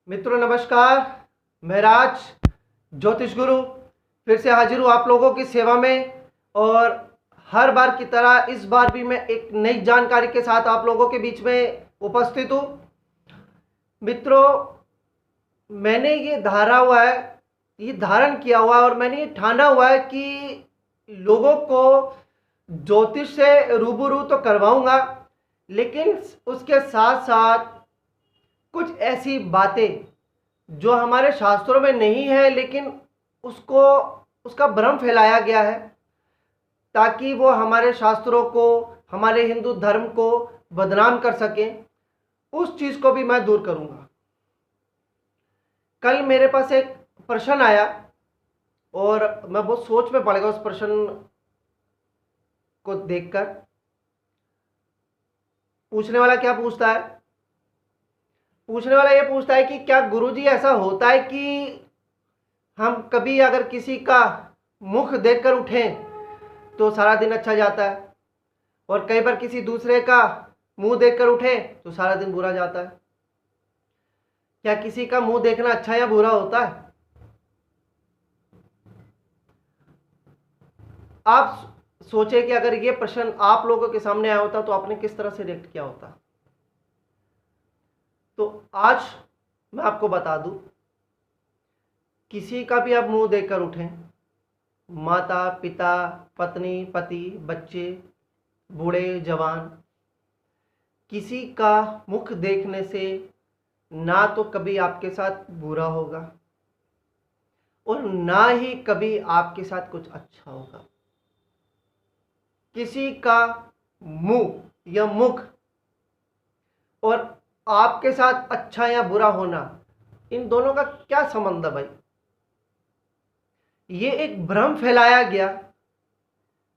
मित्रों नमस्कार। मैं राज ज्योतिष गुरु फिर से हाजिर हूँ आप लोगों की सेवा में। और हर बार की तरह इस बार भी मैं एक नई जानकारी के साथ आप लोगों के बीच में उपस्थित हूँ। मित्रों, मैंने ये धारण किया हुआ है और मैंने ये ठाना हुआ है कि लोगों को ज्योतिष से रूबरू तो करवाऊंगा, लेकिन उसके साथ साथ कुछ ऐसी बातें जो हमारे शास्त्रों में नहीं है लेकिन उसको उसका भ्रम फैलाया गया है, ताकि वो हमारे शास्त्रों को, हमारे हिंदू धर्म को बदनाम कर सकें। उस चीज़ को भी मैं दूर करूंगा। कल मेरे पास एक प्रश्न आया और मैं बहुत सोच में पड़ गया उस प्रश्न को देखकर। पूछने वाला क्या पूछता है? पूछने वाला ये पूछता है कि क्या गुरुजी ऐसा होता है कि हम कभी अगर किसी का मुख देखकर उठें तो सारा दिन अच्छा जाता है, और कई बार किसी दूसरे का मुंह देखकर उठें तो सारा दिन बुरा जाता है। क्या किसी का मुंह देखना अच्छा या बुरा होता है? आप सोचे कि अगर ये प्रश्न आप लोगों के सामने आया होता तो आपने किस तरह से रिएक्ट किया होता। तो आज मैं आपको बता दूं, किसी का भी आप मुंह देखकर उठें, माता पिता, पत्नी पति, बच्चे, बूढ़े जवान, किसी का मुख देखने से ना तो कभी आपके साथ बुरा होगा और ना ही कभी आपके साथ कुछ अच्छा होगा। किसी का मुंह या मुख और आपके साथ अच्छा या बुरा होना, इन दोनों का क्या संबंध है भाई? ये एक भ्रम फैलाया गया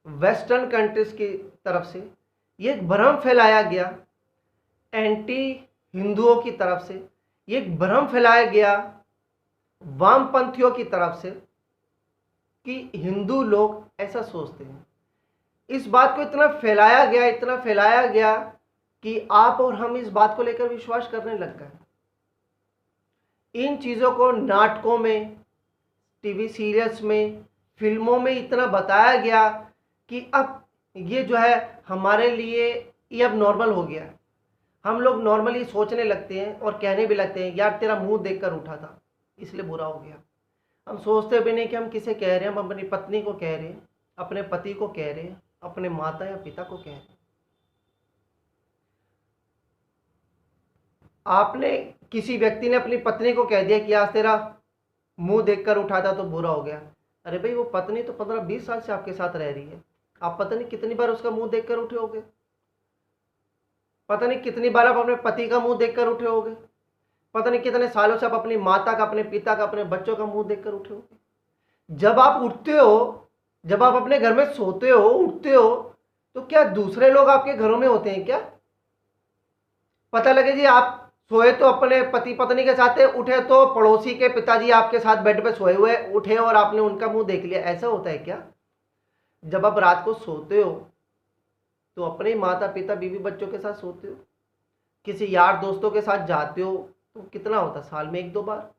वेस्टर्न कंट्रीज की तरफ से। ये एक भ्रम फैलाया गया एंटी हिंदुओं की तरफ से। ये एक भ्रम फैलाया गया वामपंथियों की तरफ से कि हिंदू लोग ऐसा सोचते हैं। इस बात को इतना फैलाया गया कि आप और हम इस बात को लेकर विश्वास करने लग गए। इन चीज़ों को नाटकों में, टीवी सीरियल्स में, फिल्मों में इतना बताया गया कि अब ये जो है हमारे लिए ये अब नॉर्मल हो गया है। हम लोग नॉर्मली सोचने लगते हैं और कहने भी लगते हैं, यार तेरा मुंह देखकर उठा था इसलिए बुरा हो गया। हम सोचते भी नहीं कि हम किसे कह रहे हैं। हम अपनी पत्नी को कह रहे हैं, अपने पति को कह रहे हैं, अपने माता या पिता को कह रहे हैं। आपने, किसी व्यक्ति ने अपनी पत्नी को कह दिया कि आज तेरा मुंह देखकर उठा था तो बुरा हो गया। अरे भाई, वो पत्नी तो 15-20 साल से आपके साथ रह रही है। आप पता नहीं कितनी बार उसका मुंह देखकर उठे होगे, पता नहीं कितनी बार आप अपने पति का मुंह देखकर उठे होगे, पता नहीं कितने सालों से आप अपनी माता का, अपने पिता का, अपने बच्चों का मुंह देखकर उठे होगे। जब आप उठते हो, जब आप अपने घर में सोते हो, उठते हो, तो क्या दूसरे लोग आपके घरों में होते हैं क्या? पता लगे जी आप सोए तो अपने पति पत्नी के साथ उठे तो पड़ोसी के पिताजी आपके साथ बेड पे सोए हुए उठे और आपने उनका मुंह देख लिया, ऐसा होता है क्या? जब आप रात को सोते हो तो अपने माता पिता, बीवी बच्चों के साथ सोते हो। किसी यार दोस्तों के साथ जाते हो तो कितना होता, साल में 1-2 बार।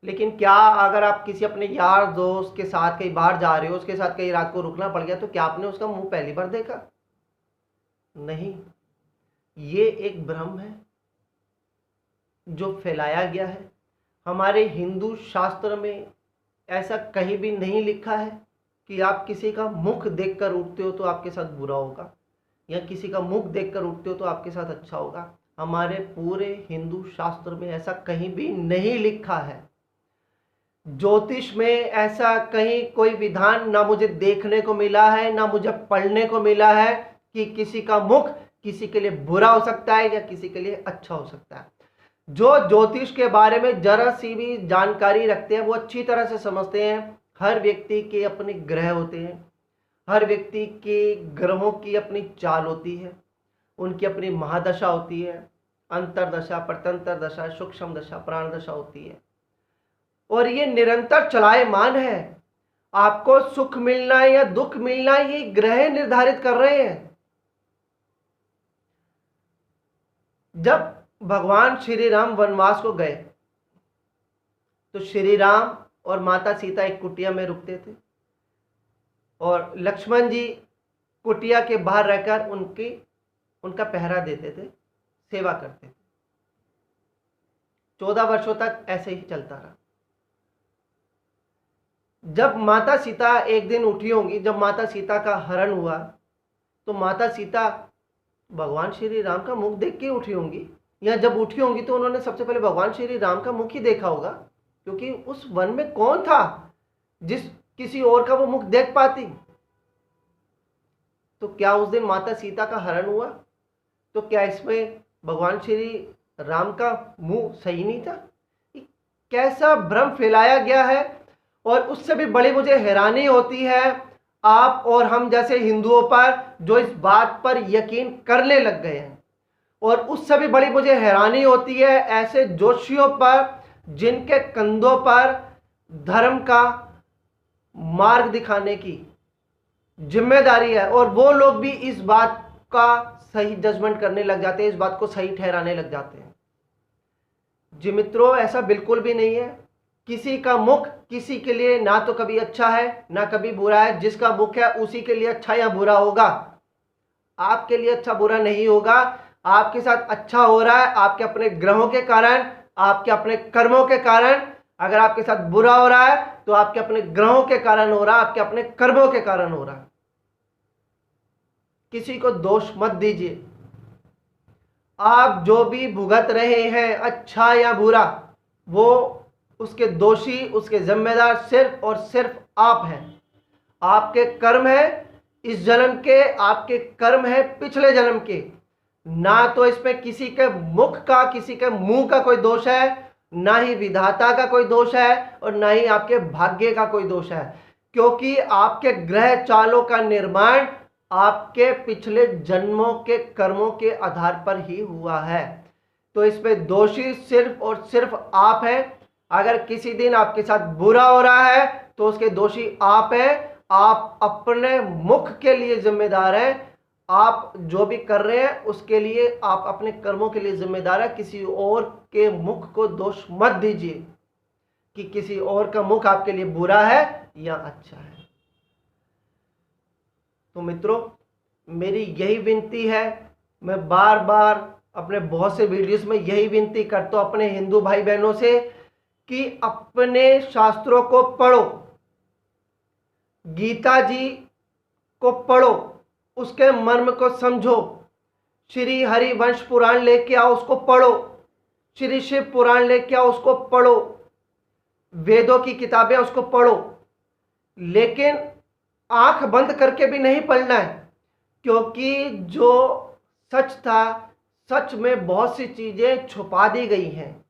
लेकिन क्या अगर आप किसी अपने यार दोस्त के साथ कहीं बाहर जा रहे हो, उसके साथ कहीं रात को रुकना पड़ गया, तो क्या आपने उसका मुंह पहली बार देखा? नहीं। ये एक भ्रम है जो फैलाया गया है। हमारे हिंदू शास्त्र में ऐसा कहीं भी नहीं लिखा है कि आप किसी का मुख देखकर उठते हो तो आपके साथ बुरा होगा, या किसी का मुख देखकर उठते हो तो आपके साथ अच्छा होगा। हमारे पूरे हिंदू शास्त्र में ऐसा कहीं भी नहीं लिखा है। ज्योतिष में ऐसा कहीं कोई विधान ना मुझे देखने को मिला है, ना मुझे पढ़ने को मिला है कि किसी का मुख किसी के लिए बुरा हो सकता है या किसी के लिए अच्छा हो सकता है। जो ज्योतिष के बारे में जरा सी भी जानकारी रखते हैं वो अच्छी तरह से समझते हैं। हर व्यक्ति के अपने ग्रह होते हैं, हर व्यक्ति के ग्रहों की अपनी चाल होती है, उनकी अपनी महादशा होती है, अंतरदशा, प्रत्यंतर दशा, सूक्ष्म दशा, प्राण दशा होती है, और ये निरंतर चलायमान है। आपको सुख मिलना है या दुख मिलना है, ये ग्रह निर्धारित कर रहे हैं। जब भगवान श्री राम वनवास को गए तो श्री राम और माता सीता एक कुटिया में रुकते थे और लक्ष्मण जी कुटिया के बाहर रहकर उनका पहरा देते थे, सेवा करते थे। 14 वर्षों तक ऐसे ही चलता रहा। जब माता सीता एक दिन उठी होंगी, जब माता सीता का हरण हुआ, तो माता सीता भगवान श्री राम का मुख देख के उठी होंगी, या जब उठी होंगी तो उन्होंने सबसे पहले भगवान श्री राम का मुख ही देखा होगा, क्योंकि उस वन में कौन था जिस किसी और का वो मुख देख पाती। तो क्या उस दिन माता सीता का हरण हुआ? तो क्या इसमें भगवान श्री राम का मुंह सही नहीं था? कैसा भ्रम फैलाया गया है। और उससे भी बड़ी मुझे हैरानी होती है आप और हम जैसे हिंदुओं पर, जो इस बात पर यकीन करने लग गए हैं। और उससे भी बड़ी मुझे हैरानी होती है ऐसे जोशियों पर जिनके कंधों पर धर्म का मार्ग दिखाने की जिम्मेदारी है, और वो लोग भी इस बात का सही जजमेंट करने लग जाते हैं, इस बात को सही ठहराने लग जाते हैं। जी मित्रों, ऐसा बिल्कुल भी नहीं है। किसी का मुख किसी के लिए ना तो कभी अच्छा है ना कभी बुरा है। जिसका मुख है उसी के लिए अच्छा या बुरा होगा। आपके लिए अच्छा बुरा नहीं होगा। आपके साथ अच्छा हो रहा है आपके अपने ग्रहों के कारण, आपके अपने कर्मों के कारण। अगर आपके साथ बुरा हो रहा है तो आपके अपने ग्रहों के कारण हो रहा है, आपके अपने कर्मों के कारण हो रहा है। किसी को दोष मत दीजिए। आप जो भी भुगत रहे हैं अच्छा या बुरा, वो उसके दोषी, उसके जिम्मेदार सिर्फ और सिर्फ आप हैं। आपके कर्म है इस जन्म के, आपके कर्म है पिछले जन्म के। ना तो इसमें किसी के मुख का, किसी के मुंह का कोई दोष है, ना ही विधाता का कोई दोष है, और ना ही आपके भाग्य का कोई दोष है। क्योंकि आपके ग्रह चालों का निर्माण आपके पिछले जन्मों के कर्मों के आधार पर ही हुआ है। तो इसमें दोषी सिर्फ और सिर्फ आप हैं। अगर किसी दिन आपके साथ बुरा हो रहा है तो उसके दोषी आप हैं। आप अपने मुख के लिए जिम्मेदार हैं। आप जो भी कर रहे हैं उसके लिए, आप अपने कर्मों के लिए जिम्मेदार है। किसी और के मुख को दोष मत दीजिए कि किसी और का मुख आपके लिए बुरा है या अच्छा है। तो मित्रों, मेरी यही विनती है। मैं बार बार अपने बहुत से वीडियोस में यही विनती करता हूं अपने हिंदू भाई बहनों से कि अपने शास्त्रों को पढ़ो, गीता जी को पढ़ो, उसके मर्म को समझो। श्री हरिवंश पुराण लेके आओ, उसको पढ़ो। श्री शिव पुराण लेके आओ, उसको पढ़ो। वेदों की किताबें उसको पढ़ो। लेकिन आंख बंद करके भी नहीं पढ़ना है, क्योंकि जो सच था, सच में बहुत सी चीजें छुपा दी गई हैं।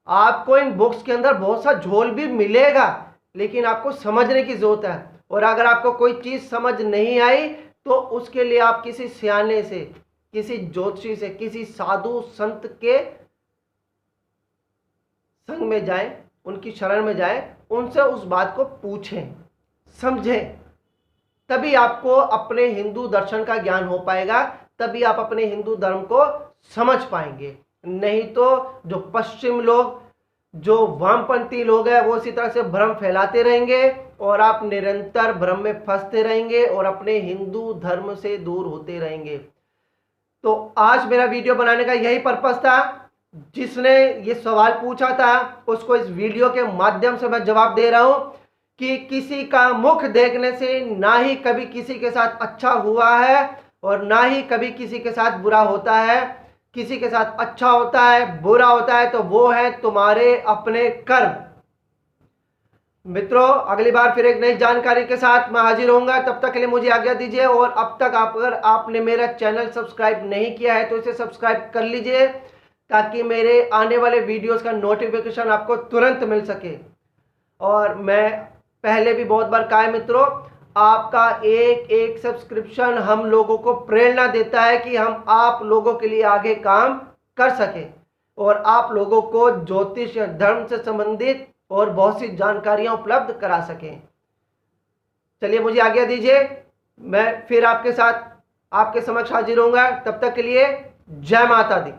आपको इन बुक्स के अंदर बहुत सा झोल भी मिलेगा, लेकिन आपको समझने की जरूरत है। और अगर आपको कोई चीज समझ नहीं आई तो उसके लिए आप किसी सियाने से, किसी ज्योतिषी से, किसी साधु संत के संग में जाएं, उनकी शरण में जाएं, उनसे उस बात को पूछें, समझें। तभी आपको अपने हिंदू दर्शन का ज्ञान हो पाएगा, तभी आप अपने हिंदू धर्म को समझ पाएंगे। नहीं तो जो पश्चिम लोग, जो वामपंथी लोग हैं, वो इसी तरह से भ्रम फैलाते रहेंगे और आप निरंतर भ्रम में फंसते रहेंगे और अपने हिंदू धर्म से दूर होते रहेंगे। तो आज मेरा वीडियो बनाने का यही पर्पस था। जिसने ये सवाल पूछा था उसको इस वीडियो के माध्यम से मैं जवाब दे रहा हूं कि किसी का मुख देखने से ना ही कभी किसी के साथ अच्छा हुआ है और ना ही कभी किसी के साथ बुरा होता है। किसी के साथ अच्छा होता है, बुरा होता है, तो वो है तुम्हारे अपने कर्म। मित्रों, अगली बार फिर एक नई जानकारी के साथ मैं हाजिर होऊंगा। तब तक के लिए मुझे आज्ञा दीजिए। और अब तक अगर आपने मेरा चैनल सब्सक्राइब नहीं किया है तो इसे सब्सक्राइब कर लीजिए, ताकि मेरे आने वाले वीडियोस का नोटिफिकेशन आपको तुरंत मिल सके। और मैं पहले भी बहुत बार कहा है मित्रों, आपका एक एक सब्सक्रिप्शन हम लोगों को प्रेरणा देता है कि हम आप लोगों के लिए आगे काम कर सकें और आप लोगों को ज्योतिष या धर्म से संबंधित और बहुत सी जानकारियां उपलब्ध करा सकें। चलिए, मुझे आज्ञा दीजिए। मैं फिर आपके साथ आपके समक्ष हाजिर होऊंगा। तब तक के लिए जय माता दी।